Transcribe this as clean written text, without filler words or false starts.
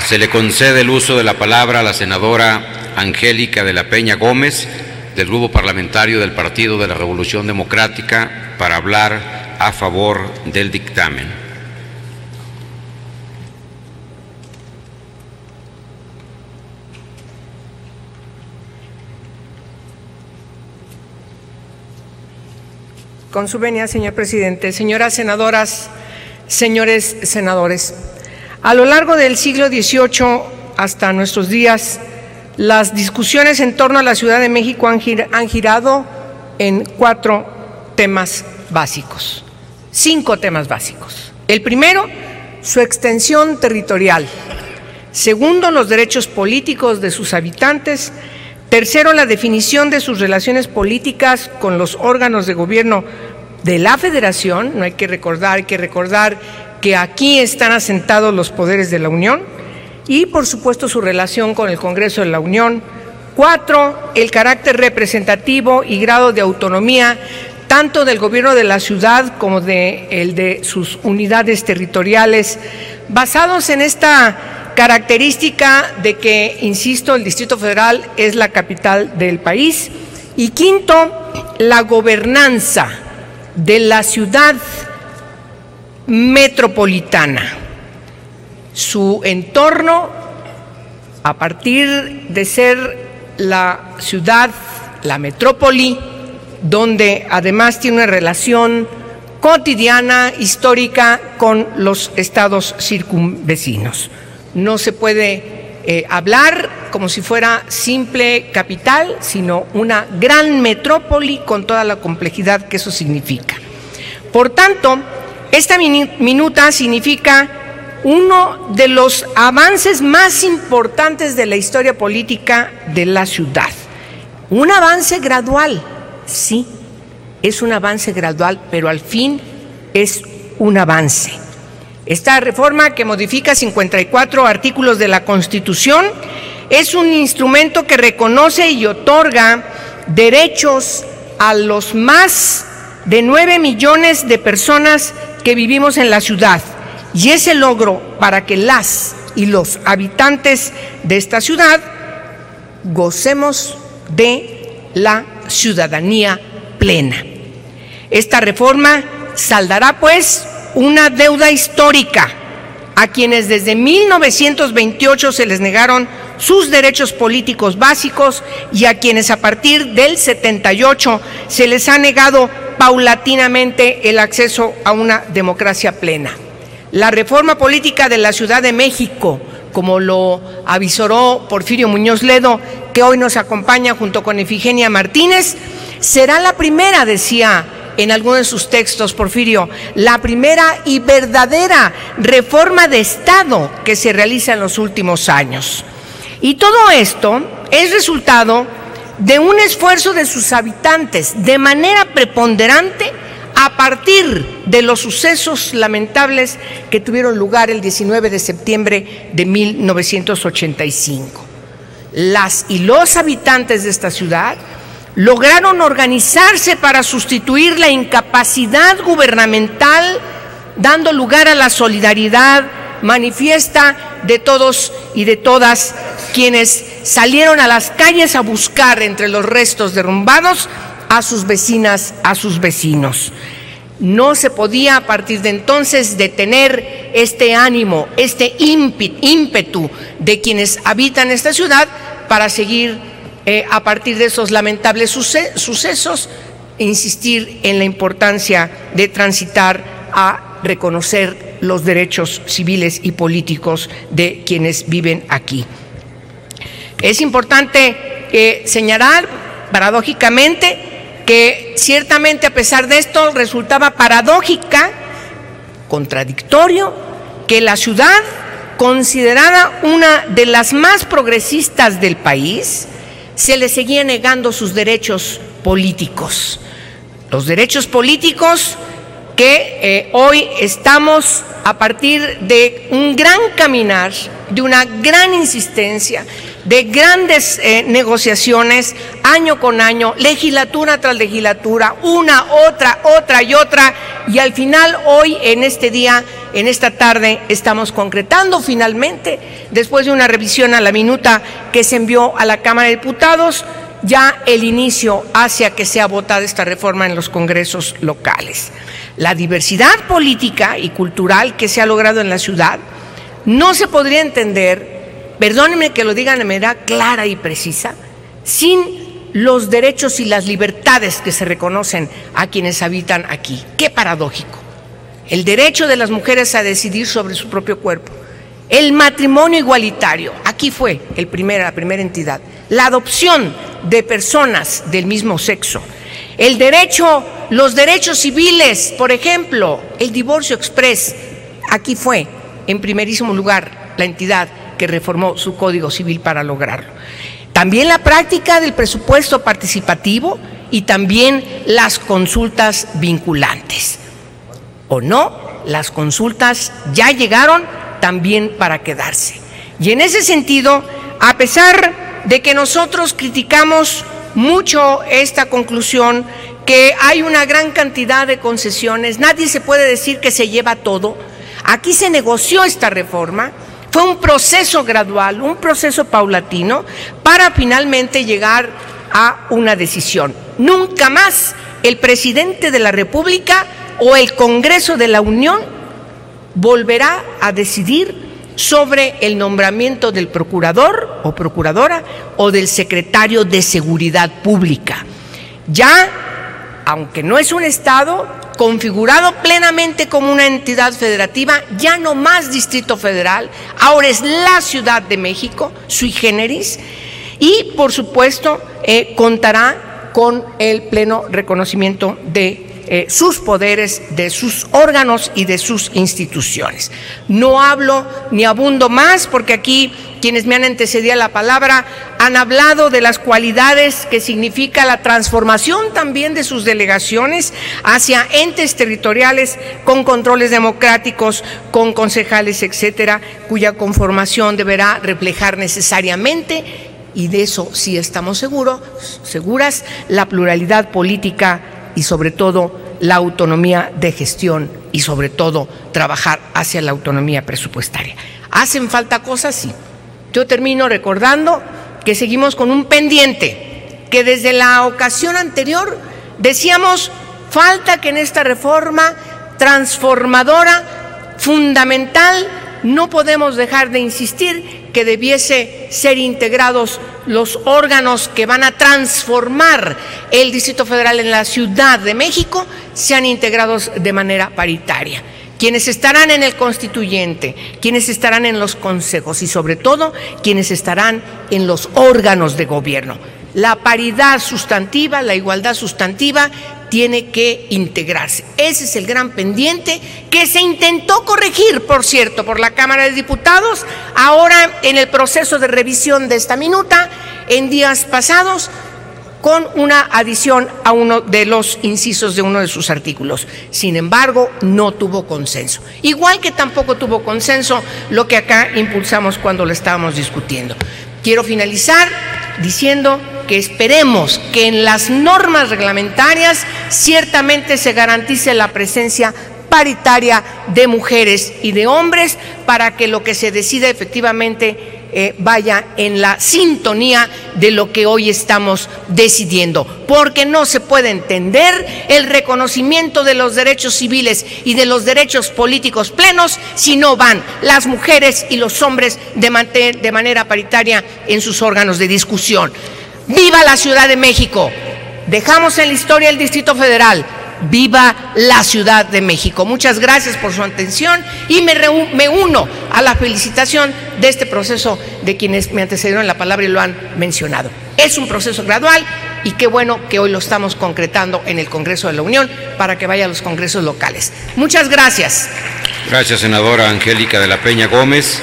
Se le concede el uso de la palabra a la senadora Angélica de la Peña Gómez, del Grupo Parlamentario del Partido de la Revolución Democrática, para hablar a favor del dictamen. Con su venia, señor presidente, señoras senadoras, señores senadores, a lo largo del siglo XVIII hasta nuestros días, las discusiones en torno a la Ciudad de México han girado en 4 temas básicos, 5 temas básicos. El primero, su extensión territorial. Segundo, los derechos políticos de sus habitantes. Tercero, la definición de sus relaciones políticas con los órganos de gobierno de la Federación. No hay que recordar que aquí están asentados los poderes de la Unión. Y, por supuesto, su relación con el Congreso de la Unión. 4, el carácter representativo y grado de autonomía tanto del gobierno de la ciudad como de sus unidades territoriales, basados en esta característica de que, insisto, el Distrito Federal es la capital del país. Y 5, la gobernanza de la ciudad metropolitana, su entorno, a partir de ser la ciudad, la metrópoli, donde además tiene una relación cotidiana, histórica, con los estados circunvecinos. No se puede hablar como si fuera simple capital, sino una gran metrópoli con toda la complejidad que eso significa. Por tanto, esta minuta significa uno de los avances más importantes de la historia política de la ciudad. Un avance gradual, sí, es un avance gradual, pero al fin es un avance. Esta reforma, que modifica 54 artículos de la Constitución, es un instrumento que reconoce y otorga derechos a los más de 9 millones de personas que vivimos en la ciudad. Y ese logro para que las y los habitantes de esta ciudad gocemos de la ciudadanía plena. Esta reforma saldará, pues, una deuda histórica a quienes desde 1928 se les negaron sus derechos políticos básicos y a quienes a partir del 78 se les ha negado paulatinamente el acceso a una democracia plena. La reforma política de la Ciudad de México, como lo avisoró Porfirio Muñoz Ledo, que hoy nos acompaña junto con Ifigenia Martínez, será la primera, decía en algunos de sus textos Porfirio, la primera y verdadera reforma de Estado que se realiza en los últimos años. Y todo esto es resultado de un esfuerzo de sus habitantes de manera preponderante a partir de los sucesos lamentables que tuvieron lugar el 19 de septiembre de 1985. Las y los habitantes de esta ciudad lograron organizarse para sustituir la incapacidad gubernamental, dando lugar a la solidaridad manifiesta de todos y de todas quienes salieron a las calles a buscar entre los restos derrumbados a sus vecinas, a sus vecinos. No se podía a partir de entonces detener este ánimo, este ímpetu de quienes habitan esta ciudad para seguir a partir de esos lamentables sucesos, insistir en la importancia de transitar a reconocer los derechos civiles y políticos de quienes viven aquí. Es importante señalar, paradójicamente, que ciertamente a pesar de esto resultaba paradójica, contradictorio, que la ciudad, considerada una de las más progresistas del país, se le seguía negando sus derechos políticos. Los derechos políticos que hoy estamos a partir de un gran caminar, de una gran insistencia, de grandes negociaciones, año con año, legislatura tras legislatura, una, otra y otra, y al final hoy, en este día, en esta tarde, estamos concretando finalmente, después de una revisión a la minuta que se envió a la Cámara de Diputados, ya el inicio hacia que sea votada esta reforma en los congresos locales. La diversidad política y cultural que se ha logrado en la ciudad no se podría entender, perdónenme que lo digan de manera clara y precisa, sin los derechos y las libertades que se reconocen a quienes habitan aquí. Qué paradójico. El derecho de las mujeres a decidir sobre su propio cuerpo, el matrimonio igualitario, aquí fue la primera entidad, la adopción de personas del mismo sexo, los derechos civiles, por ejemplo, el divorcio exprés, aquí fue en primerísimo lugar la entidad que reformó su Código Civil para lograrlo. También la práctica del presupuesto participativo y también las consultas vinculantes. ¿O no? Las consultas ya llegaron también para quedarse. Y en ese sentido, a pesar de que nosotros criticamos mucho esta conclusión, que hay una gran cantidad de concesiones, nadie se puede decir que se lleva todo. Aquí se negoció esta reforma, fue un proceso gradual, un proceso paulatino, para finalmente llegar a una decisión. Nunca más el presidente de la República o el Congreso de la Unión volverá a decidir sobre el nombramiento del procurador o procuradora o del secretario de Seguridad Pública. Ya, aunque no es un Estado configurado plenamente como una entidad federativa, ya no más Distrito Federal, ahora es la Ciudad de México, sui generis, y por supuesto contará con el pleno reconocimiento de sus poderes, de sus órganos y de sus instituciones. No hablo ni abundo más, porque aquí quienes me han antecedido la palabra han hablado de las cualidades que significa la transformación también de sus delegaciones hacia entes territoriales con controles democráticos, con concejales, etcétera, cuya conformación deberá reflejar necesariamente, y de eso sí estamos seguras, la pluralidad política y sobre todo la autonomía de gestión y sobre todo trabajar hacia la autonomía presupuestaria. ¿Hacen falta cosas? Sí. Yo termino recordando que seguimos con un pendiente, que desde la ocasión anterior decíamos, falta que en esta reforma transformadora, fundamental, no podemos dejar de insistir que debiese ser integrados los órganos que van a transformar el Distrito Federal en la Ciudad de México, sean integrados de manera paritaria. Quienes estarán en el constituyente, quienes estarán en los consejos y sobre todo quienes estarán en los órganos de gobierno. La paridad sustantiva, la igualdad sustantiva tiene que integrarse. Ese es el gran pendiente que se intentó corregir, por cierto, por la Cámara de Diputados, ahora en el proceso de revisión de esta minuta, en días pasados, con una adición a uno de los incisos de uno de sus artículos. Sin embargo, no tuvo consenso. Igual que tampoco tuvo consenso lo que acá impulsamos cuando lo estábamos discutiendo. Quiero finalizar diciendo que esperemos que en las normas reglamentarias ciertamente se garantice la presencia paritaria de mujeres y de hombres para que lo que se decida efectivamente vaya en la sintonía de lo que hoy estamos decidiendo, porque no se puede entender el reconocimiento de los derechos civiles y de los derechos políticos plenos si no van las mujeres y los hombres de manera paritaria en sus órganos de discusión. ¡Viva la Ciudad de México! Dejamos en la historia el Distrito Federal. ¡Viva la Ciudad de México! Muchas gracias por su atención y me uno a la felicitación de este proceso de quienes me antecedieron en la palabra y lo han mencionado. Es un proceso gradual y qué bueno que hoy lo estamos concretando en el Congreso de la Unión para que vaya a los congresos locales. Muchas gracias. Gracias, senadora Angélica de la Peña Gómez.